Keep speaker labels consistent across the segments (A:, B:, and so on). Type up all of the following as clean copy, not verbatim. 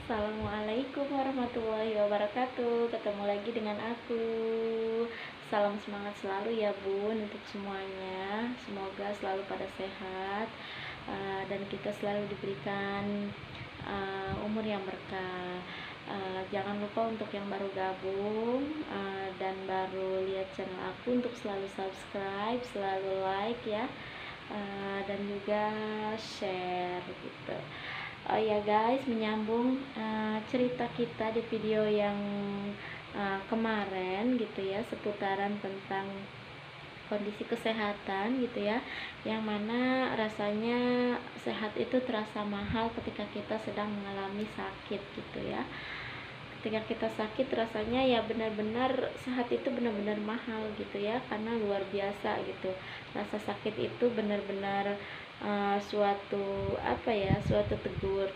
A: Assalamualaikum warahmatullahi wabarakatuh. Ketemu lagi dengan aku. Salam semangat selalu ya bun untuk semuanya. Semoga selalu pada sehat, dan kita selalu diberikan umur yang berkah. Jangan lupa untuk yang baru gabung dan baru lihat channel aku untuk selalu subscribe, selalu like ya, dan juga share gitu. Oh ya guys, menyambung cerita kita di video yang kemarin gitu ya, seputaran tentang kondisi kesehatan gitu ya, yang mana rasanya sehat itu terasa mahal ketika kita sedang mengalami sakit gitu ya. Ketika kita sakit rasanya ya benar-benar sehat itu benar-benar mahal gitu ya, karena luar biasa gitu. Rasa sakit itu benar-benar suatu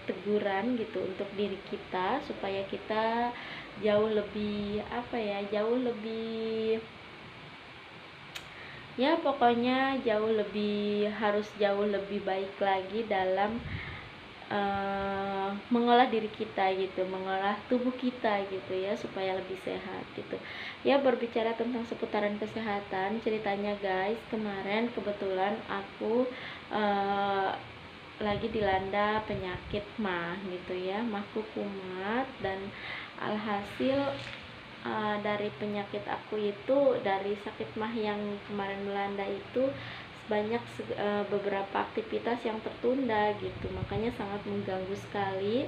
A: teguran gitu untuk diri kita, supaya kita jauh lebih ya pokoknya harus jauh lebih baik lagi dalam mengolah diri kita gitu, mengolah tubuh kita gitu ya, supaya lebih sehat gitu ya. Berbicara tentang seputaran kesehatan, ceritanya guys, kemarin kebetulan aku lagi dilanda penyakit mah gitu ya, mahku kumat, dan alhasil dari penyakit aku itu, dari sakit mah yang kemarin melanda itu, banyak beberapa aktivitas yang tertunda gitu. Makanya sangat mengganggu sekali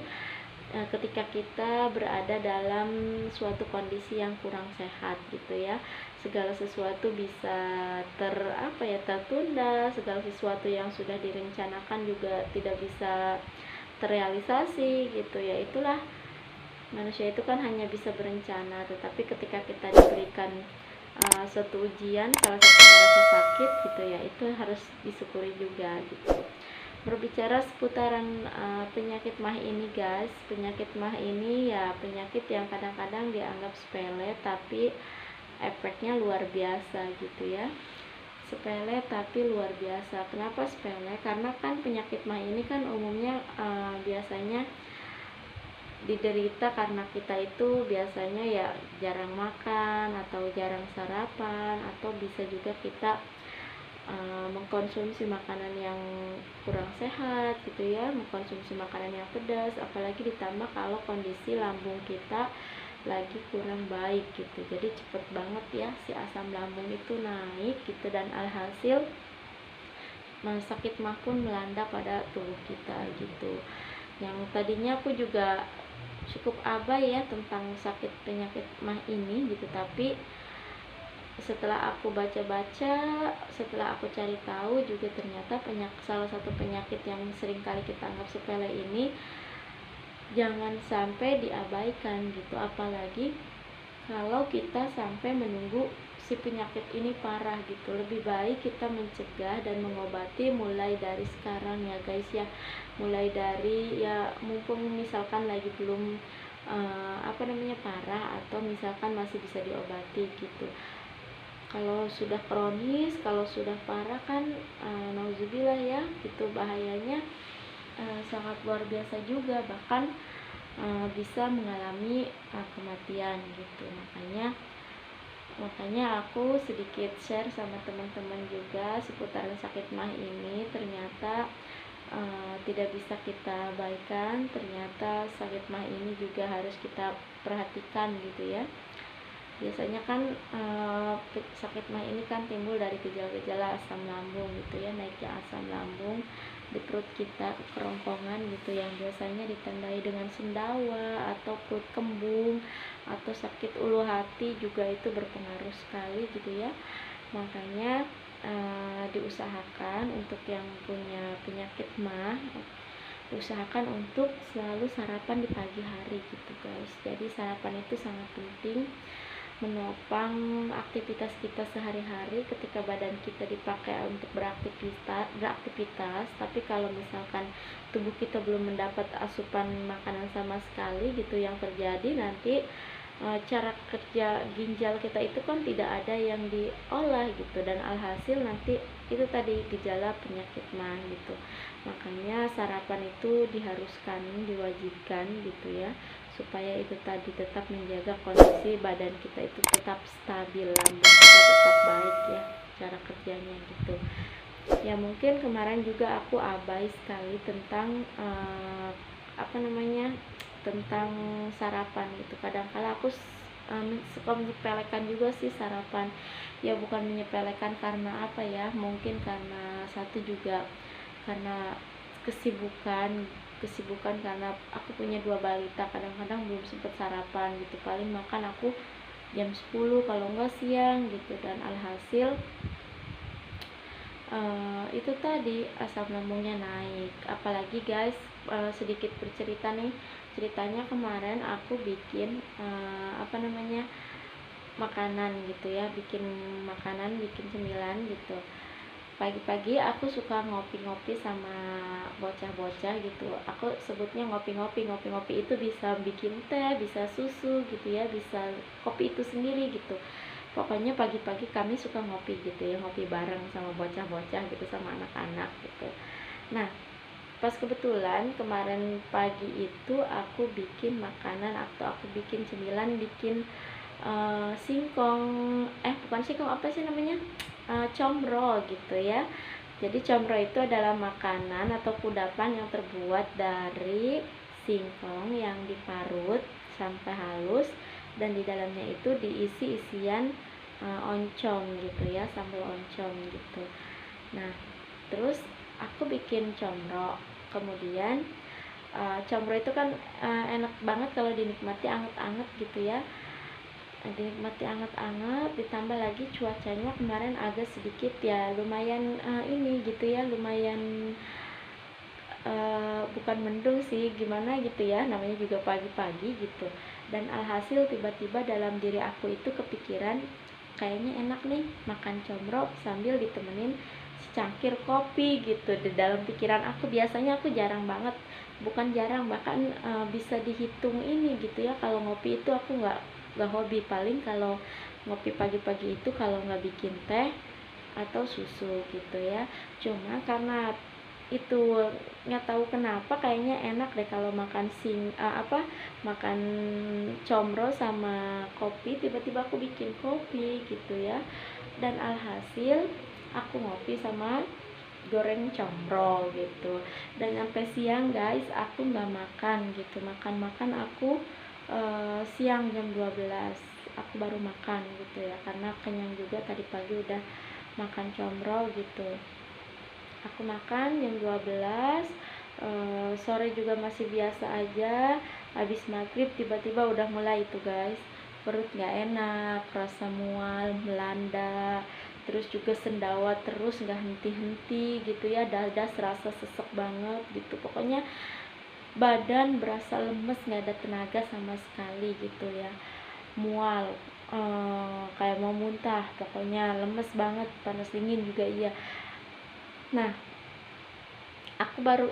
A: ketika kita berada dalam suatu kondisi yang kurang sehat gitu ya. Segala sesuatu bisa tertunda, segala sesuatu yang sudah direncanakan juga tidak bisa terrealisasi gitu ya. Itulah, manusia itu kan hanya bisa berencana, tetapi ketika kita diberikan suatu ujian, salah satunya rasa sakit gitu ya, itu harus disyukuri juga gitu. Berbicara seputaran penyakit mah ini guys, penyakit mah ini ya penyakit yang kadang-kadang dianggap sepele, tapi efeknya luar biasa gitu ya. Sepele tapi luar biasa. Kenapa sepele? Karena kan penyakit mah ini kan umumnya biasanya diderita karena kita itu biasanya ya jarang makan atau jarang sarapan, atau bisa juga kita mengkonsumsi makanan yang kurang sehat gitu ya, mengkonsumsi makanan yang pedas, apalagi ditambah kalau kondisi lambung kita lagi kurang baik gitu. Jadi cepet banget ya si asam lambung itu naik gitu, dan alhasil sakit mah pun melanda pada tubuh kita gitu. Yang tadinya aku juga cukup abai ya tentang sakit penyakit mah ini gitu, tapi setelah aku baca-baca, setelah aku cari tahu juga, ternyata salah satu penyakit yang sering kali kita anggap sepele ini jangan sampai diabaikan gitu, apalagi kalau kita sampai menunggu si penyakit ini parah gitu. Lebih baik kita mencegah dan mengobati mulai dari sekarang ya guys ya, mulai dari ya mumpung misalkan lagi belum parah, atau misalkan masih bisa diobati gitu. Kalau sudah kronis, kalau sudah parah kan nauzubillah ya, gitu bahayanya sangat luar biasa juga, bahkan bisa mengalami kematian gitu. Makanya aku sedikit share sama teman-teman juga seputaran sakit mah ini. Ternyata tidak bisa kita abaikan, ternyata sakit mah ini juga harus kita perhatikan gitu ya. Biasanya kan sakit mah ini kan timbul dari gejala-gejala asam lambung gitu ya, naiknya asam lambung di perut kita, kerongkongan gitu, yang biasanya ditandai dengan sendawa atau perut kembung atau sakit ulu hati juga, itu berpengaruh sekali gitu ya. Makanya diusahakan untuk yang punya penyakit mah, usahakan untuk selalu sarapan di pagi hari gitu guys. Jadi sarapan itu sangat penting, menopang aktivitas kita sehari-hari ketika badan kita dipakai untuk beraktivitas. Tapi kalau misalkan tubuh kita belum mendapat asupan makanan sama sekali gitu, yang terjadi nanti cara kerja ginjal kita itu kan tidak ada yang diolah gitu, dan alhasil nanti itu tadi gejala penyakit mah gitu. Makanya sarapan itu diharuskan, diwajibkan gitu ya, supaya itu tadi tetap menjaga kondisi badan kita itu tetap stabil, lambung kita tetap baik ya cara kerjanya gitu. Ya mungkin kemarin juga aku abai sekali tentang apa namanya, tentang sarapan gitu. Kadang-kala aku suka menyepelekan juga sih sarapan. Ya bukan menyepelekan karena apa ya, mungkin karena satu juga karena kesibukan kesibukan karena aku punya 2 balita, kadang-kadang belum sempat sarapan gitu, paling makan aku jam 10 kalau enggak siang gitu, dan alhasil itu tadi asam lambungnya naik. Apalagi guys, sedikit bercerita nih, ceritanya kemarin aku bikin apa namanya, makanan gitu ya, bikin makanan, bikin cemilan gitu. Pagi-pagi aku suka ngopi-ngopi sama bocah-bocah gitu, aku sebutnya ngopi-ngopi. Ngopi-ngopi itu bisa bikin teh, bisa susu gitu ya, bisa kopi itu sendiri gitu. Pokoknya pagi-pagi kami suka ngopi gitu ya, ngopi bareng sama bocah-bocah gitu, sama anak-anak gitu. Nah pas kebetulan kemarin pagi itu aku bikin makanan atau aku bikin cemilan, bikin singkong, bukan singkong, apa sih namanya, comro gitu ya. Jadi comro itu adalah makanan atau kudapan yang terbuat dari singkong yang diparut sampai halus, dan di dalamnya itu diisi isian oncom gitu ya, sambal oncom gitu. Nah terus aku bikin comro, kemudian comro itu kan enak banget kalau dinikmati anget-anget gitu ya, dinikmati anget-anget, ditambah lagi cuacanya kemarin agak sedikit ya lumayan ini gitu ya, lumayan bukan mendung sih, gimana gitu ya, namanya juga pagi-pagi gitu. Dan alhasil tiba-tiba dalam diri aku itu kepikiran, kayaknya enak nih makan comro sambil ditemenin secangkir kopi gitu. Di dalam pikiran aku, biasanya aku jarang banget, bukan jarang, bahkan bisa dihitung ini gitu ya, kalau ngopi itu aku nggak hobi. Paling kalau ngopi pagi-pagi itu kalau nggak bikin teh atau susu gitu ya. Cuma karena itu nggak tahu kenapa kayaknya enak deh kalau makan makan comro sama kopi, tiba-tiba aku bikin kopi gitu ya. Dan alhasil aku ngopi sama goreng comro gitu, dan sampai siang guys aku nggak makan gitu, makan aku siang jam 12 aku baru makan gitu ya, karena kenyang juga tadi pagi udah makan comro gitu. Aku makan jam 12, sore juga masih biasa aja. Habis maghrib tiba-tiba udah mulai itu guys, perut gak enak, rasa mual melanda, terus juga sendawa terus gak henti-henti gitu ya, dada serasa sesek banget gitu. Pokoknya badan berasa lemes, gak ada tenaga sama sekali gitu ya, mual, kayak mau muntah, pokoknya lemes banget, panas dingin juga iya. Nah aku baru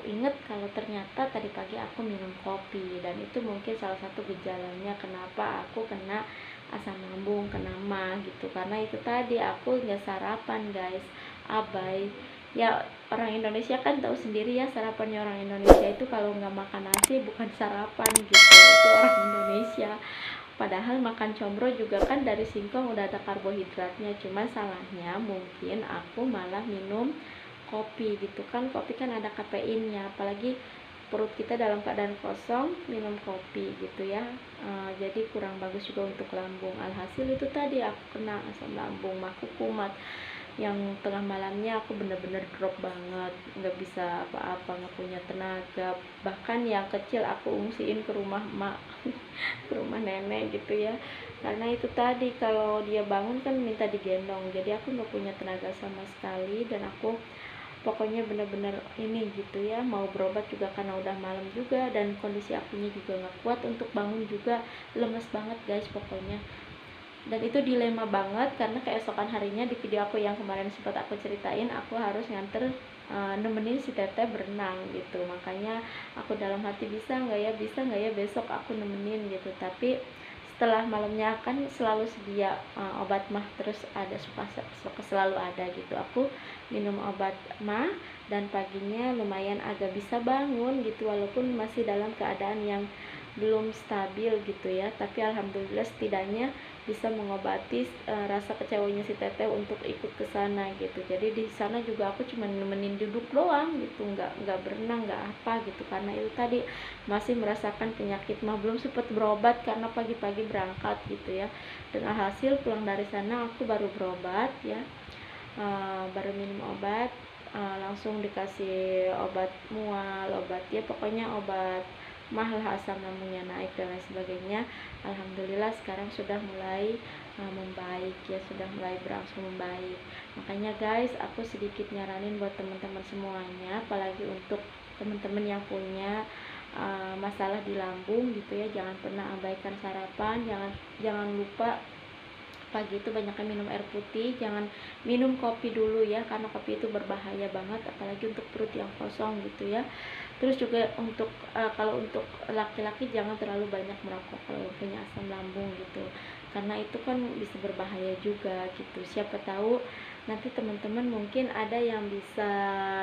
A: inget kalau ternyata tadi pagi aku minum kopi, dan itu mungkin salah satu gejalanya kenapa aku kena asam lambung, kena mah gitu, karena itu tadi aku nggak sarapan guys, abai. Ya orang Indonesia kan tahu sendiri ya, sarapannya orang Indonesia itu kalau nggak makan nasi bukan sarapan gitu, itu orang Indonesia. Padahal makan comro juga kan dari singkong udah ada karbohidratnya, cuma salahnya mungkin aku malah minum kopi gitu kan. Kopi kan ada kafeinnya, apalagi perut kita dalam keadaan kosong minum kopi gitu ya, jadi kurang bagus juga untuk lambung. Alhasil itu tadi aku kena asam lambung, aku kumat, yang tengah malamnya aku bener-bener drop banget, nggak bisa apa-apa, nggak punya tenaga. Bahkan yang kecil aku ungsiin ke rumah emak ke rumah nenek gitu ya, karena itu tadi kalau dia bangun kan minta digendong, jadi aku nggak punya tenaga sama sekali. Dan aku pokoknya bener-bener ini gitu ya, mau berobat juga karena udah malam juga, dan kondisi akunya juga nggak kuat untuk bangun juga, lemes banget guys pokoknya. Dan itu dilema banget karena keesokan harinya di video aku yang kemarin sempat aku ceritain, aku harus nganter nemenin si teteh berenang gitu. Makanya aku dalam hati, bisa nggak ya besok aku nemenin gitu. Tapi setelah malamnya kan selalu sedia obat mah, terus ada suka selalu ada gitu. Aku minum obat mah dan paginya lumayan agak bisa bangun gitu, walaupun masih dalam keadaan yang belum stabil gitu ya. Tapi alhamdulillah setidaknya bisa mengobati rasa kecewanya si teteh untuk ikut ke sana gitu. Jadi di sana juga aku cuma nemenin duduk doang gitu, nggak berenang, nggak apa gitu, karena itu tadi masih merasakan penyakit mah, belum sempat berobat karena pagi-pagi berangkat gitu ya. Dan alhasil pulang dari sana aku baru berobat ya, baru minum obat, langsung dikasih obat mual, obat ya pokoknya obat mahal, asam lambungnya naik dan lain sebagainya. Alhamdulillah sekarang sudah mulai membaik ya, sudah mulai berangsur membaik. Makanya guys, aku sedikit nyaranin buat teman-teman semuanya, apalagi untuk teman-teman yang punya masalah di lambung gitu ya, jangan pernah abaikan sarapan, jangan lupa pagi itu banyaknya minum air putih, jangan minum kopi dulu ya, karena kopi itu berbahaya banget apalagi untuk perut yang kosong gitu ya. Terus juga untuk kalau untuk laki-laki jangan terlalu banyak merokok kalau punya asam lambung gitu, karena itu kan bisa berbahaya juga gitu. Siapa tahu nanti teman-teman mungkin ada yang bisa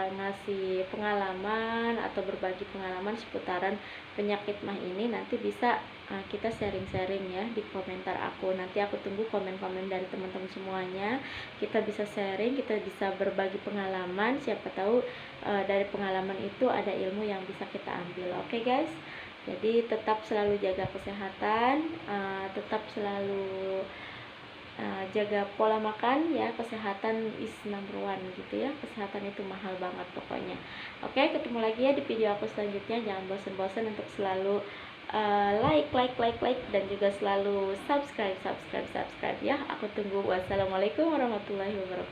A: ngasih pengalaman atau berbagi pengalaman seputaran penyakit mah ini, nanti bisa kita sharing-sharing ya di komentar aku. Nanti aku tunggu komen-komen dari teman-teman semuanya, kita bisa sharing, kita bisa berbagi pengalaman, siapa tahu dari pengalaman itu ada ilmu yang bisa kita ambil. Oke guys, jadi tetap selalu jaga kesehatan, tetap selalu jaga pola makan ya. Kesehatan is number one gitu ya, kesehatan itu mahal banget pokoknya. Oke, ketemu lagi ya di video aku selanjutnya. Jangan bosan-bosan untuk selalu like dan juga selalu subscribe ya. Aku tunggu. Wassalamualaikum warahmatullahi wabarakatuh.